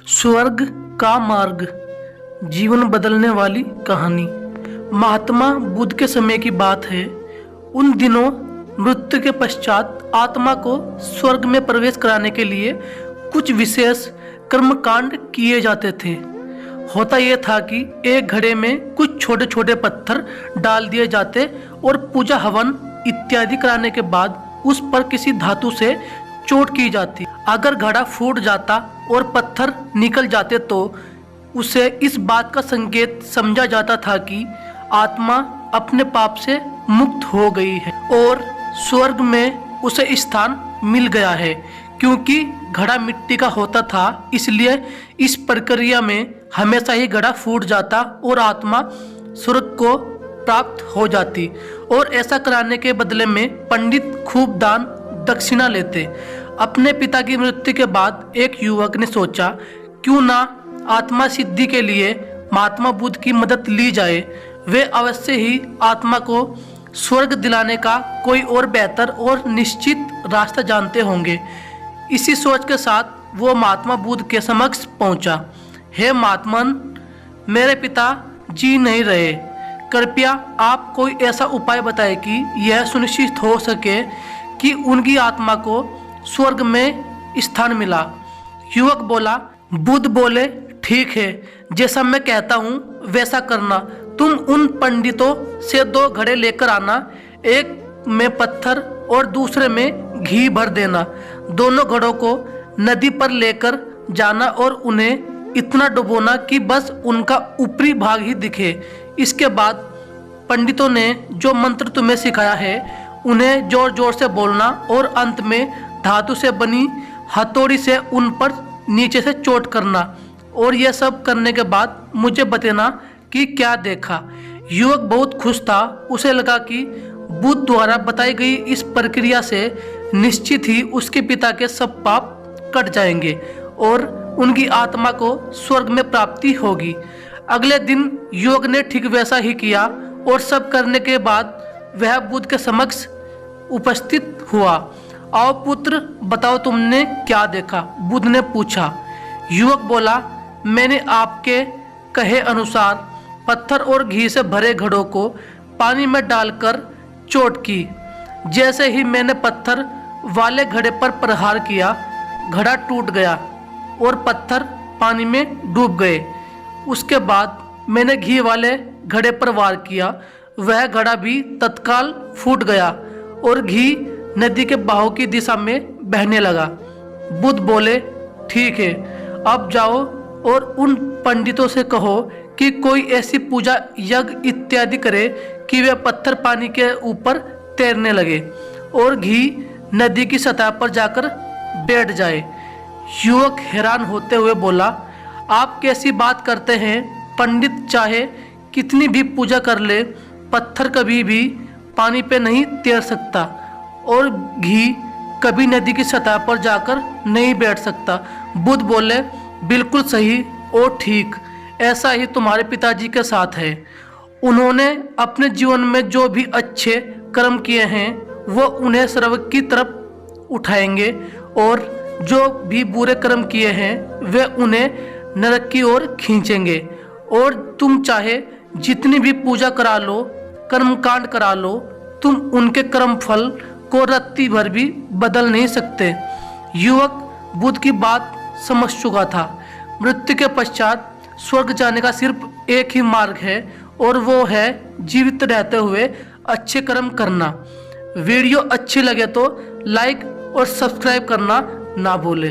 स्वर्ग का मार्ग, जीवन बदलने वाली कहानी। महात्मा बुद्ध के समय की बात है। उन दिनों मृत्यु के पश्चात आत्मा को स्वर्ग में प्रवेश कराने के लिए कुछ विशेष कर्मकांड किए जाते थे। होता यह था कि एक घड़े में कुछ छोटे छोटे पत्थर डाल दिए जाते और पूजा हवन इत्यादि कराने के बाद उस पर किसी धातु से चोट की जाती। अगर घड़ा फूट जाता और पत्थर निकल जाते तो उसे इस बात का संकेत समझा जाता था कि आत्मा अपने पाप से मुक्त हो गई है और स्वर्ग में उसे स्थान मिल गया है। क्योंकि घड़ा मिट्टी का होता था, इसलिए इस प्रक्रिया में हमेशा ही घड़ा फूट जाता और आत्मा स्वर्ग को प्राप्त हो जाती। और ऐसा कराने के बदले में पंडित खूब दान दक्षिणा लेते। अपने पिता की मृत्यु के बाद एक युवक ने सोचा, क्यों ना आत्मा सिद्धि के लिए महात्मा बुद्ध की मदद ली जाए। वे अवश्य ही आत्मा को स्वर्ग दिलाने का कोई और बेहतर और निश्चित रास्ता जानते होंगे। इसी सोच के साथ वो महात्मा बुद्ध के समक्ष पहुंचा। हे महात्मन, मेरे पिता जी नहीं रहे, कृपया आप कोई ऐसा उपाय बताएं कि यह सुनिश्चित हो सके कि उनकी आत्मा को स्वर्ग में स्थान मिला। युवक बोला। बुद्ध बोले, ठीक है, जैसा मैं कहता हूँ वैसा करना। तुम उन पंडितों से 2 घड़े लेकर आना, एक में पत्थर और दूसरे में घी भर देना। दोनों घड़ों को नदी पर लेकर जाना और उन्हें इतना डुबोना कि बस उनका ऊपरी भाग ही दिखे। इसके बाद पंडितों ने जो मंत्र तुम्हें सिखाया है उन्हें जोर जोर से बोलना और अंत में धातु से बनी हथौड़ी से उन पर नीचे से चोट करना। और यह सब करने के बाद मुझे बताना कि क्या देखा। युवक बहुत खुश था। उसे लगा कि बुद्ध द्वारा बताई गई इस प्रक्रिया से निश्चित ही उसके पिता के सब पाप कट जाएंगे और उनकी आत्मा को स्वर्ग में प्राप्ति होगी। अगले दिन युवक ने ठीक वैसा ही किया और सब करने के बाद वह बुद्ध के समक्ष उपस्थित हुआ। आओ पुत्र, बताओ तुमने क्या देखा, बुद्ध ने पूछा। युवक बोला, मैंने आपके कहे अनुसार पत्थर और घी से भरे घड़ों को पानी में डालकर चोट की। जैसे ही मैंने पत्थर वाले घड़े पर प्रहार किया, घड़ा टूट गया और पत्थर पानी में डूब गए। उसके बाद मैंने घी वाले घड़े पर वार किया, वह घड़ा भी तत्काल फूट गया और घी नदी के बहाव की दिशा में बहने लगा। बुद्ध बोले, ठीक है, अब जाओ और उन पंडितों से कहो कि कोई ऐसी पूजा यज्ञ इत्यादि करे कि वे पत्थर पानी के ऊपर तैरने लगे और घी नदी की सतह पर जाकर बैठ जाए। युवक हैरान होते हुए बोला, आप कैसी बात करते हैं? पंडित चाहे कितनी भी पूजा कर ले, पत्थर कभी भी पानी पे नहीं तैर सकता और घी कभी नदी की सतह पर जाकर नहीं बैठ सकता। बुद्ध बोले, बिल्कुल सही और ठीक, ऐसा ही तुम्हारे पिताजी के साथ है। उन्होंने अपने जीवन में जो भी अच्छे कर्म किए हैं वो उन्हें स्वर्ग की तरफ उठाएंगे और जो भी बुरे कर्म किए हैं वे उन्हें नरक की ओर खींचेंगे। और तुम चाहे जितनी भी पूजा करा लो, कर्मकांड करा लो, तुम उनके कर्म फल को रत्ती भर भी बदल नहीं सकते। युवक बुद्ध की बात समझ चुका था। मृत्यु के पश्चात स्वर्ग जाने का सिर्फ एक ही मार्ग है और वो है जीवित रहते हुए अच्छे कर्म करना। वीडियो अच्छी लगे तो लाइक और सब्सक्राइब करना ना भूले।